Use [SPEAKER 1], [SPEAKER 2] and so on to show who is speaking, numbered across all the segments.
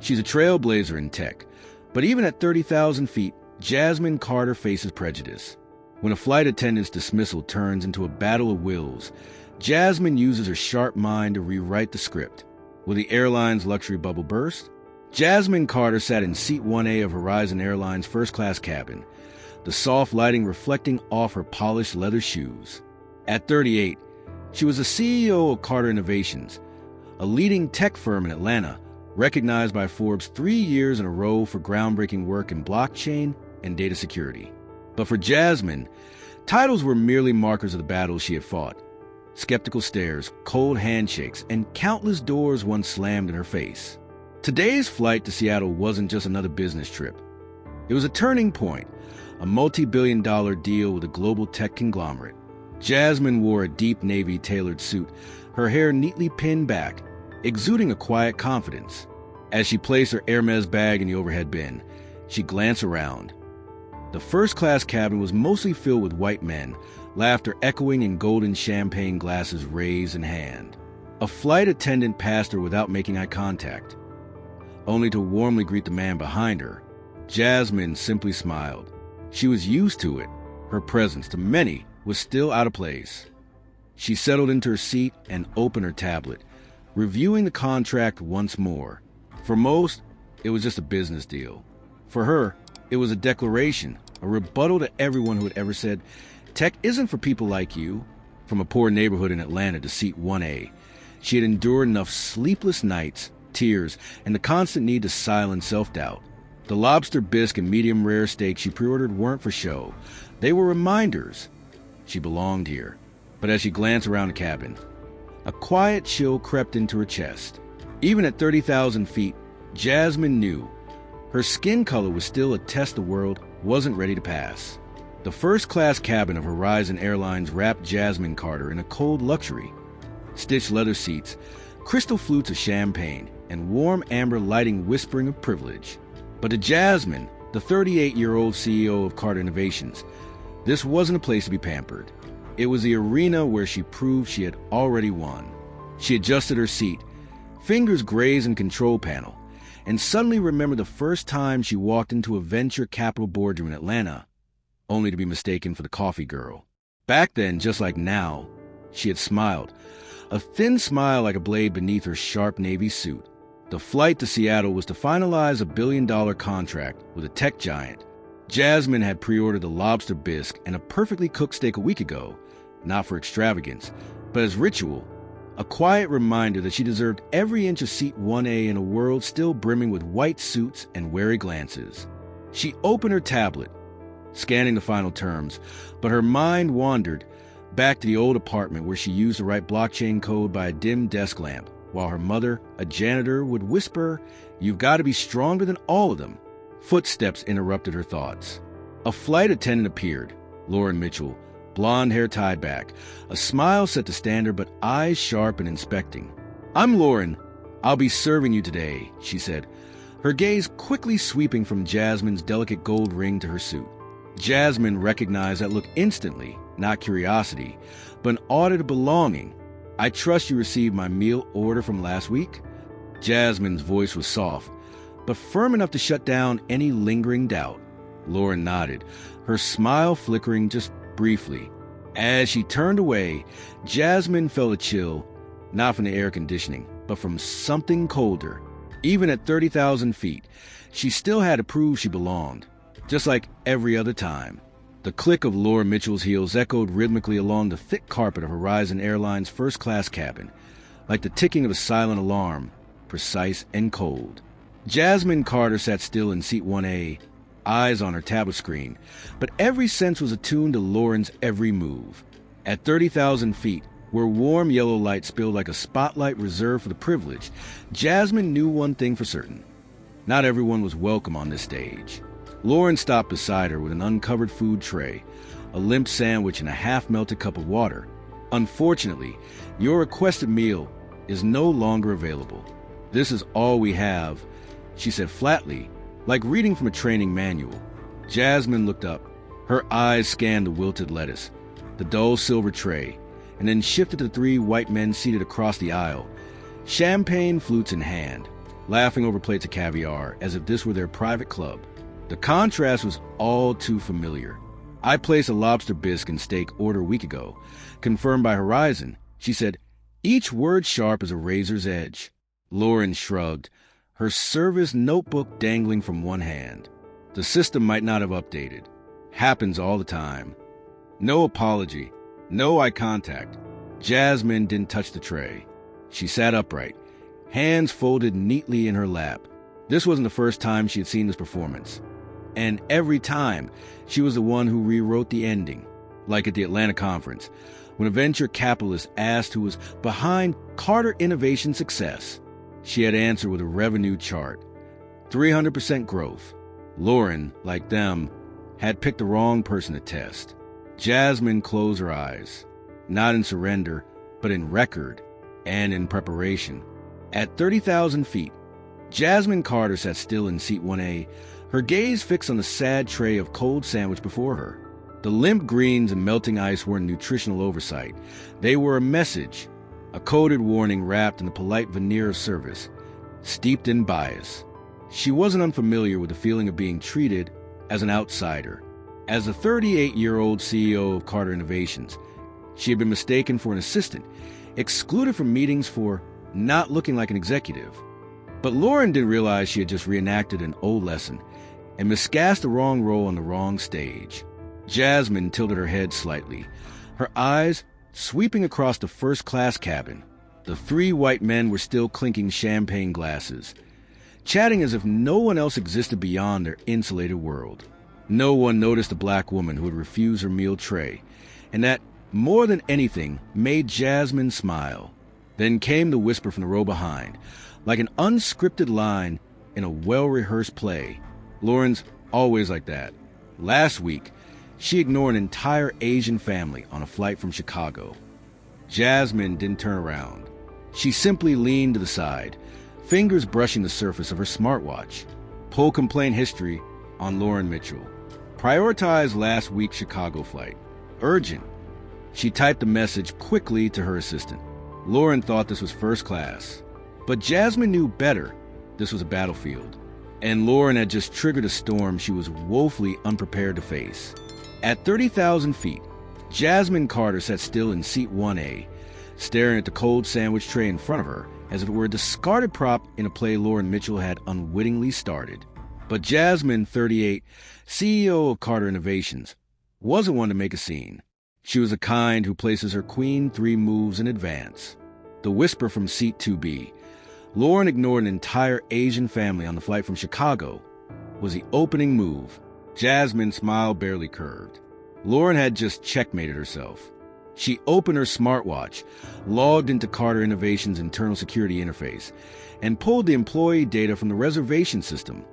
[SPEAKER 1] She's a trailblazer in tech, but even at 30,000 feet, Jasmine Carter faces prejudice. When a flight attendant's dismissal turns into a battle of wills, Jasmine uses her sharp mind to rewrite the script. Will the airline's luxury bubble burst? Jasmine Carter sat in Seat 1A of Horizon Airlines' first-class cabin, the soft lighting reflecting off her polished leather shoes. At 38, she was the CEO of Carter Innovations, a leading tech firm in Atlanta, recognized by Forbes 3 years in a row for groundbreaking work in blockchain and data security. But for Jasmine, titles were merely markers of the battles she had fought. Skeptical stares, cold handshakes, and countless doors once slammed in her face. Today's flight to Seattle wasn't just another business trip. It was a turning point, a multi-billion-dollar deal with a global tech conglomerate. Jasmine wore a deep navy tailored suit, her hair neatly pinned back, exuding a quiet confidence. As she placed her Hermes bag in the overhead bin, she glanced around. The first-class cabin was mostly filled with white men, laughter echoing in golden champagne glasses raised in hand. A flight attendant passed her without making eye contact, only to warmly greet the man behind her. Jasmine simply smiled. She was used to it. Her presence, to many, was still out of place. She settled into her seat and opened her tablet, reviewing the contract once more. For most, it was just a business deal. For her, it was a declaration, a rebuttal to everyone who had ever said, "Tech isn't for people like you." From a poor neighborhood in Atlanta to Seat 1A, she had endured enough sleepless nights, tears, and the constant need to silence self-doubt. The lobster bisque and medium rare steak she pre-ordered weren't for show. They were reminders. She belonged here. But as she glanced around the cabin, a quiet chill crept into her chest. Even at 30,000 feet, Jasmine knew her skin color was still a test the world wasn't ready to pass. The first-class cabin of Horizon Airlines wrapped Jasmine Carter in a cold luxury. Stitched leather seats, crystal flutes of champagne, and warm amber lighting whispering of privilege. But to Jasmine, the 38-year-old CEO of Carter Innovations, this wasn't a place to be pampered. It was the arena where she proved she had already won. She adjusted her seat, fingers grazed in control panel, and suddenly remembered the first time she walked into a venture capital boardroom in Atlanta, only to be mistaken for the coffee girl. Back then, just like now, she had smiled, a thin smile like a blade beneath her sharp navy suit. The flight to Seattle was to finalize a billion-dollar contract with a tech giant. Jasmine had pre-ordered the lobster bisque and a perfectly cooked steak a week ago, not for extravagance, but as ritual, a quiet reminder that she deserved every inch of Seat 1A in a world still brimming with white suits and wary glances. She opened her tablet, scanning the final terms, but her mind wandered back to the old apartment where she used to write blockchain code by a dim desk lamp, while her mother, a janitor, would whisper, "You've got to be stronger than all of them." Footsteps interrupted her thoughts. A flight attendant appeared, Lauren Mitchell, blonde hair tied back, a smile set the standard but eyes sharp and inspecting. "I'm Lauren. I'll be serving you today," she said, her gaze quickly sweeping from Jasmine's delicate gold ring to her suit. Jasmine recognized that look instantly, not curiosity, but an audit of belonging. "I trust you received my meal order from last week?" Jasmine's voice was soft, but firm enough to shut down any lingering doubt. Lauren nodded, her smile flickering just briefly. As she turned away, Jasmine felt a chill, not from the air conditioning, but from something colder. Even at 30,000 feet, she still had to prove she belonged, just like every other time. The click of Laura Mitchell's heels echoed rhythmically along the thick carpet of Horizon Airlines' first-class cabin, like the ticking of a silent alarm, precise and cold. Jasmine Carter sat still in Seat 1A, eyes on her tablet screen, but every sense was attuned to Lauren's every move. At 30,000 feet, where warm yellow light spilled like a spotlight reserved for the privileged, Jasmine knew one thing for certain. Not everyone was welcome on this stage. Lauren stopped beside her with an uncovered food tray, a limp sandwich, and a half-melted cup of water. "Unfortunately, your requested meal is no longer available. This is all we have," she said flatly, like reading from a training manual. Jasmine looked up. Her eyes scanned the wilted lettuce, the dull silver tray, and then shifted to 3 white men seated across the aisle, champagne flutes in hand. laughing over plates of caviar as if this were their private club. The contrast was all too familiar. "I placed a lobster bisque and steak order a week ago, confirmed by Horizon," she said, each word sharp as a razor's edge. Lauren shrugged, her service notebook dangling from one hand. The system might not have updated. Happens all the time. No apology. No eye contact. Jasmine didn't touch the tray. She sat upright, hands folded neatly in her lap. This wasn't the first time she had seen this performance. And every time, she was the one who rewrote the ending. Like at the Atlanta conference, when a venture capitalist asked who was behind Carter Innovation success. She had answered with a revenue chart. 300% growth. Lauren, like them, had picked the wrong person to test. Jasmine closed her eyes, not in surrender, but in record and in preparation. At 30,000 feet, Jasmine Carter sat still in seat 1A, her gaze fixed on the sad tray of cold sandwich before her. The limp greens and melting ice weren't nutritional oversight. They were a message, a coded warning wrapped in the polite veneer of service, steeped in bias. She wasn't unfamiliar with the feeling of being treated as an outsider. As the 38-year-old CEO of Carter Innovations, she had been mistaken for an assistant, excluded from meetings for not looking like an executive. But Lauren didn't realize she had just reenacted an old lesson and miscast the wrong role on the wrong stage. Jasmine tilted her head slightly, her eyes sweeping across the first-class cabin. The three white men were still clinking champagne glasses, chatting as if no one else existed beyond their insulated world. No one noticed the black woman who had refused her meal tray, and that, more than anything, made Jasmine smile. Then came the whisper from the row behind, like an unscripted line in a well-rehearsed play. Lauren's always like that. Last week, she ignored an entire Asian family on a flight from Chicago. Jasmine didn't turn around. She simply leaned to the side, fingers brushing the surface of her smartwatch. Pull complaint history on Lauren Mitchell. Prioritize last week's Chicago flight. Urgent. She typed the message quickly to her assistant. Lauren thought this was first class, but Jasmine knew better. This was a battlefield, and Lauren had just triggered a storm she was woefully unprepared to face. At 30,000 feet, Jasmine Carter sat still in seat 1A, staring at the cold sandwich tray in front of her as if it were a discarded prop in a play Lauren Mitchell had unwittingly started. But Jasmine, 38, CEO of Carter Innovations, wasn't one to make a scene. She was the kind who places her queen 3 moves in advance. The whisper from seat 2B, Lauren ignored an entire Asian family on the flight from Chicago, was the opening move. Jasmine's smile barely curved. Lauren had just checkmated herself. She opened her smartwatch, logged into Carter Innovations' internal security interface, and pulled the employee data from the reservation system.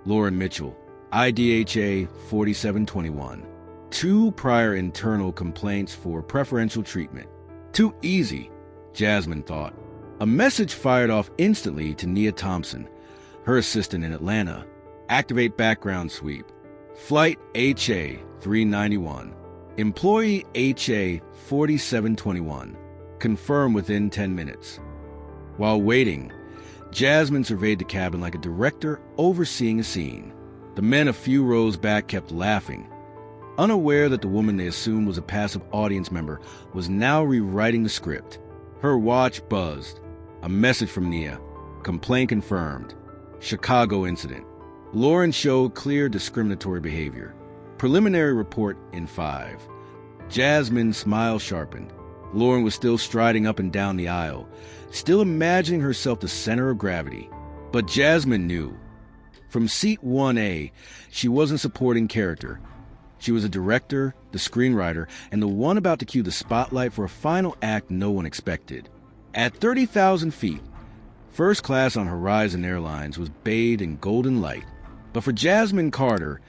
[SPEAKER 1] Lauren Mitchell, IDHA 4721. 2 prior internal complaints for preferential treatment. Too easy, Jasmine thought. A message fired off instantly to Nia Thompson, her assistant in Atlanta. Activate background sweep. Flight HA 391. Employee HA 4721. Confirm within 10 minutes. While waiting, Jasmine surveyed the cabin like a director overseeing a scene. The men a few rows back kept laughing, unaware that the woman they assumed was a passive audience member was now rewriting the script. Her watch buzzed. A message from Nia. Complaint confirmed. Chicago incident. Lauren showed clear discriminatory behavior. Preliminary report in 5. Jasmine's smile sharpened. Lauren was still striding up and down the aisle, still imagining herself the center of gravity. But Jasmine knew. From seat 1A, she wasn't supporting character. She was a director, the screenwriter, and the one about to cue the spotlight for a final act no one expected. At 30,000 feet, first class on Horizon Airlines was bathed in golden light. But for Jasmine Carter,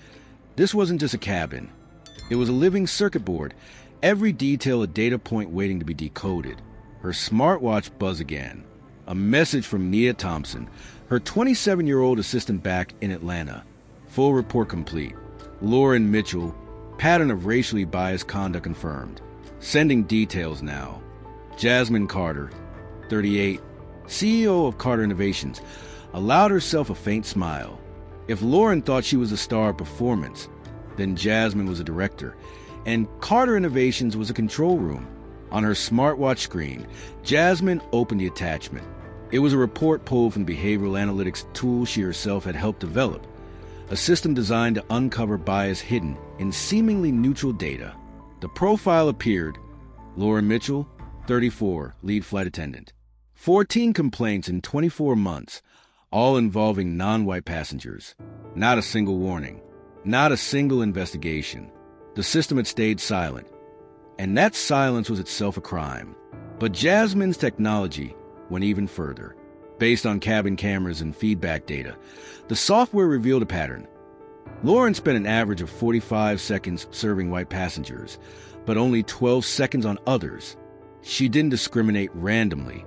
[SPEAKER 1] this wasn't just a cabin. It was a living circuit board, every detail a data point waiting to be decoded. Her smartwatch buzzed again. A message from Nia Thompson, her 27-year-old assistant back in Atlanta. Full report complete. Lauren Mitchell, pattern of racially biased conduct confirmed. Sending details now. Jasmine Carter, 38, CEO of Carter Innovations, allowed herself a faint smile. If Lauren thought she was a star of performance, then Jasmine was a director, and Carter Innovations was a control room. On her smartwatch screen, Jasmine opened the attachment. It was a report pulled from the behavioral analytics tool she herself had helped develop, a system designed to uncover bias hidden in seemingly neutral data. The profile appeared: Lauren Mitchell, 34, lead flight attendant. 14 complaints in 24 months, all involving non-white passengers. Not a single warning. Not a single investigation. The system had stayed silent, and that silence was itself a crime. But Jasmine's technology went even further. Based on cabin cameras and feedback data, the software revealed a pattern. Lauren spent an average of 45 seconds serving white passengers, but only 12 seconds on others. She didn't discriminate randomly.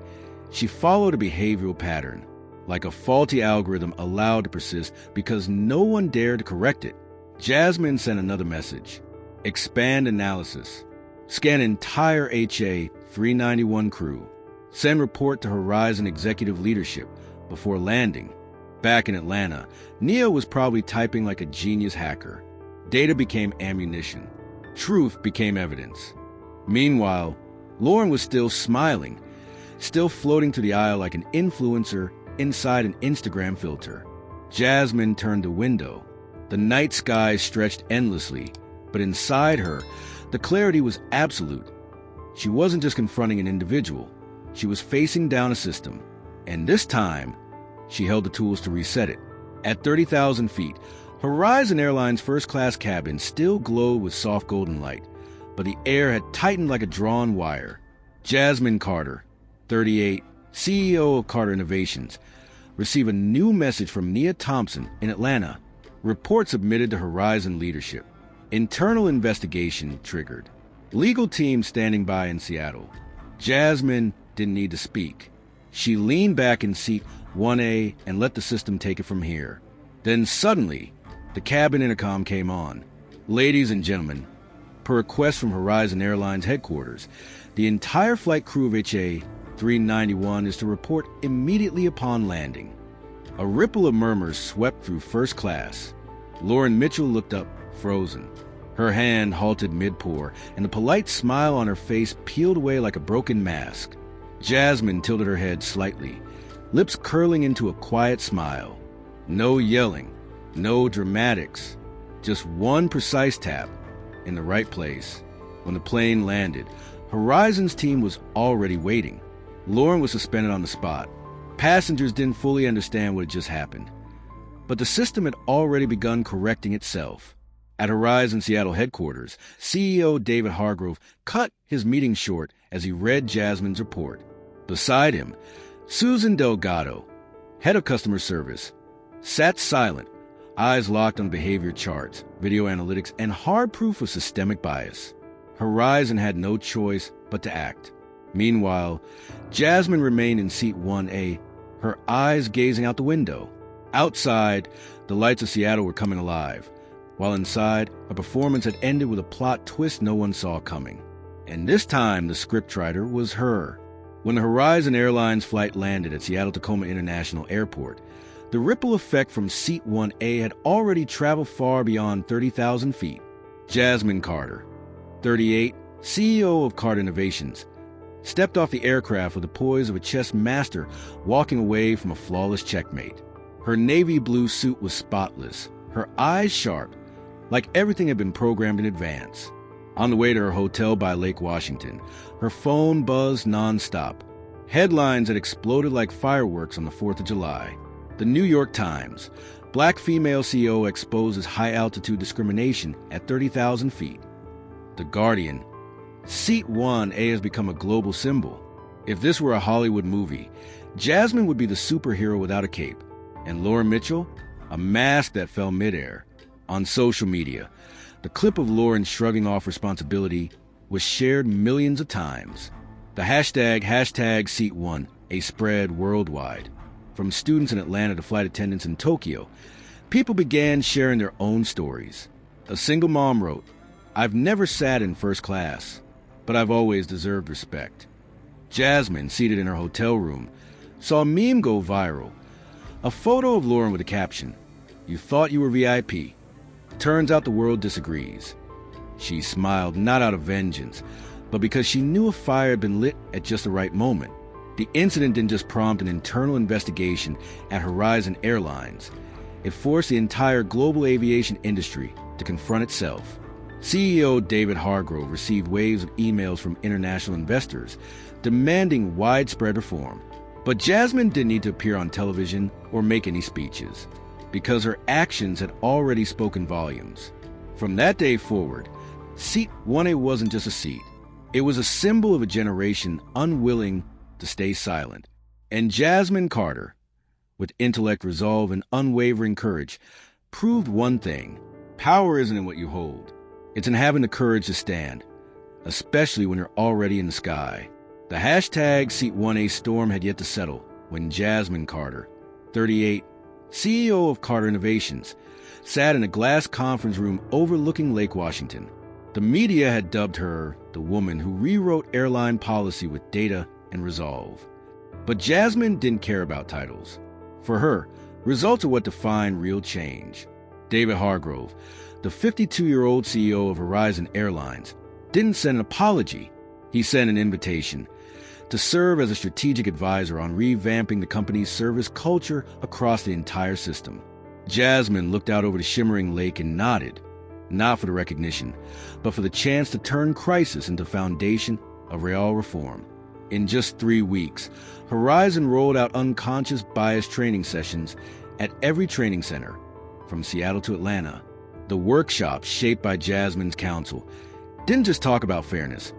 [SPEAKER 1] She followed a behavioral pattern, like a faulty algorithm allowed to persist because no one dared to correct it. Jasmine sent another message: expand analysis. Scan entire HA 391 crew. Send report to Horizon executive leadership before landing. Back in Atlanta, Nia was probably typing like a genius hacker. Data became ammunition. Truth became evidence. Meanwhile, Lauren was still smiling, still floating through the aisle like an influencer inside an Instagram filter. Jasmine turned the window. The night sky stretched endlessly, but inside her, the clarity was absolute. She wasn't just confronting an individual. She was facing down a system, and this time, she held the tools to reset it. At 30,000 feet, Horizon Airlines' first-class cabin still glowed with soft golden light, but the air had tightened like a drawn wire. Jasmine Carter, 38, CEO of Carter Innovations, received a new message from Nia Thompson in Atlanta. Report submitted to Horizon leadership. Internal investigation triggered. Legal team standing by in Seattle. Jasmine didn't need to speak. She leaned back in seat 1A and let the system take it from here. Then suddenly, the cabin intercom came on. Ladies and gentlemen, per request from Horizon Airlines headquarters, the entire flight crew of HA 391 is to report immediately upon landing. A ripple of murmurs swept through first class. Lauren Mitchell looked up, frozen. Her hand halted mid-pour, and the polite smile on her face peeled away like a broken mask. Jasmine tilted her head slightly, lips curling into a quiet smile. No yelling, no dramatics, just one precise tap in the right place. When the plane landed, Horizon's team was already waiting. Lauren was suspended on the spot. Passengers didn't fully understand what had just happened, but the system had already begun correcting itself. At Horizon Seattle headquarters, CEO David Hargrove cut his meeting short as he read Jasmine's report. Beside him, Susan Delgado, head of customer service, sat silent, eyes locked on behavior charts, video analytics, and hard proof of systemic bias. Horizon had no choice but to act. Meanwhile, Jasmine remained in seat 1A, her eyes gazing out the window. Outside, the lights of Seattle were coming alive, while inside, a performance had ended with a plot twist no one saw coming. And this time, the scriptwriter was her. When the Horizon Airlines flight landed at Seattle-Tacoma International Airport, the ripple effect from seat 1A had already traveled far beyond 30,000 feet. Jasmine Carter, 38, CEO of Carter Innovations, stepped off the aircraft with the poise of a chess master walking away from a flawless checkmate. Her navy blue suit was spotless, her eyes sharp, like everything had been programmed in advance. On the way to her hotel by Lake Washington, her phone buzzed nonstop. Headlines had exploded like fireworks on the 4th of July. The New York Times, Black female CEO exposes high-altitude discrimination at 30,000 feet. The Guardian, Seat 1A has become a global symbol. If this were a Hollywood movie, Jasmine would be the superhero without a cape, and Lauren Mitchell, a mask that fell midair. On social media, the clip of Lauren shrugging off responsibility was shared millions of times. The hashtag #Seat1, a spread worldwide. From students in Atlanta to flight attendants in Tokyo, people began sharing their own stories. A single mom wrote, "I've never sat in first class, but I've always deserved respect." Jasmine, seated in her hotel room, saw a meme go viral. A photo of Lauren with a caption, "You thought you were VIP. Turns out the world disagrees." She smiled not out of vengeance, but because she knew a fire had been lit at just the right moment. The incident didn't just prompt an internal investigation at Horizon Airlines. It forced the entire global aviation industry to confront itself. CEO David Hargrove received waves of emails from international investors demanding widespread reform. But Jasmine didn't need to appear on television or make any speeches, because her actions had already spoken volumes. From that day forward, Seat 1A wasn't just a seat. It was a symbol of a generation unwilling to stay silent. And Jasmine Carter, with intellect, resolve, and unwavering courage, proved one thing: power isn't in what you hold. It's in having the courage to stand, especially when you're already in the sky. The hashtag Seat 1A storm had yet to settle when Jasmine Carter, 38, CEO of Carter Innovations, sat in a glass conference room overlooking Lake Washington. The media had dubbed her the woman who rewrote airline policy with data and resolve. But Jasmine didn't care about titles. For her, results are what define real change. David Hargrove, the 52-year-old CEO of Horizon Airlines, didn't send an apology. He sent an invitation to serve as a strategic advisor on revamping the company's service culture across the entire system. Jasmine looked out over the shimmering lake and nodded, not for the recognition, but for the chance to turn crisis into foundation of real reform. In just 3 weeks, Horizon rolled out unconscious bias training sessions at every training center, from Seattle to Atlanta. The workshops, shaped by Jasmine's counsel, didn't just talk about fairness.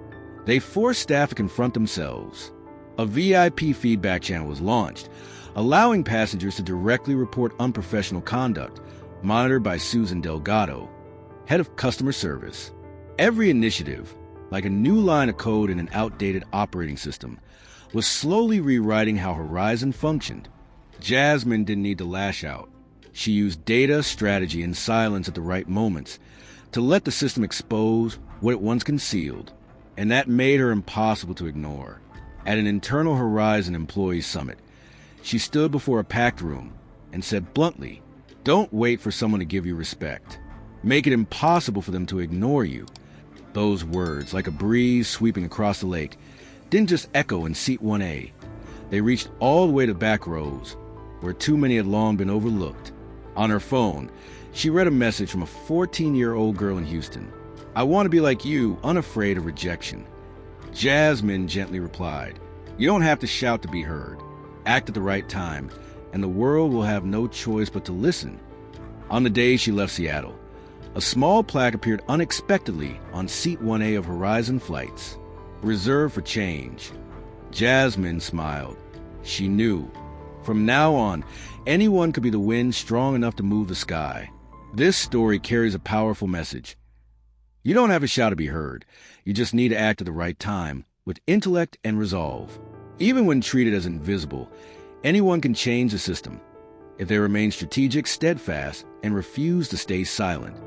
[SPEAKER 1] They forced staff to confront themselves. A VIP feedback channel was launched, allowing passengers to directly report unprofessional conduct, monitored by Susan Delgado, head of customer service. Every initiative, like a new line of code in an outdated operating system, was slowly rewriting how Horizon functioned. Jasmine didn't need to lash out. She used data, strategy, and silence at the right moments to let the system expose what it once concealed, and that made her impossible to ignore. At an internal Horizon employee summit, she stood before a packed room and said bluntly, "Don't wait for someone to give you respect. Make it impossible for them to ignore you." Those words, like a breeze sweeping across the lake, didn't just echo in Seat 1A. They reached all the way to back rows, where too many had long been overlooked. On her phone, she read a message from a 14-year-old girl in Houston. "I want to be like you, unafraid of rejection." Jasmine gently replied, "You don't have to shout to be heard. Act at the right time, and the world will have no choice but to listen." On the day she left Seattle, a small plaque appeared unexpectedly on Seat 1A of Horizon flights, reserved for change. Jasmine smiled. She knew, from now on, anyone could be the wind strong enough to move the sky. This story carries a powerful message. You don't have to shout to be heard. You just need to act at the right time, with intellect and resolve. Even when treated as invisible, anyone can change the system if they remain strategic, steadfast, and refuse to stay silent.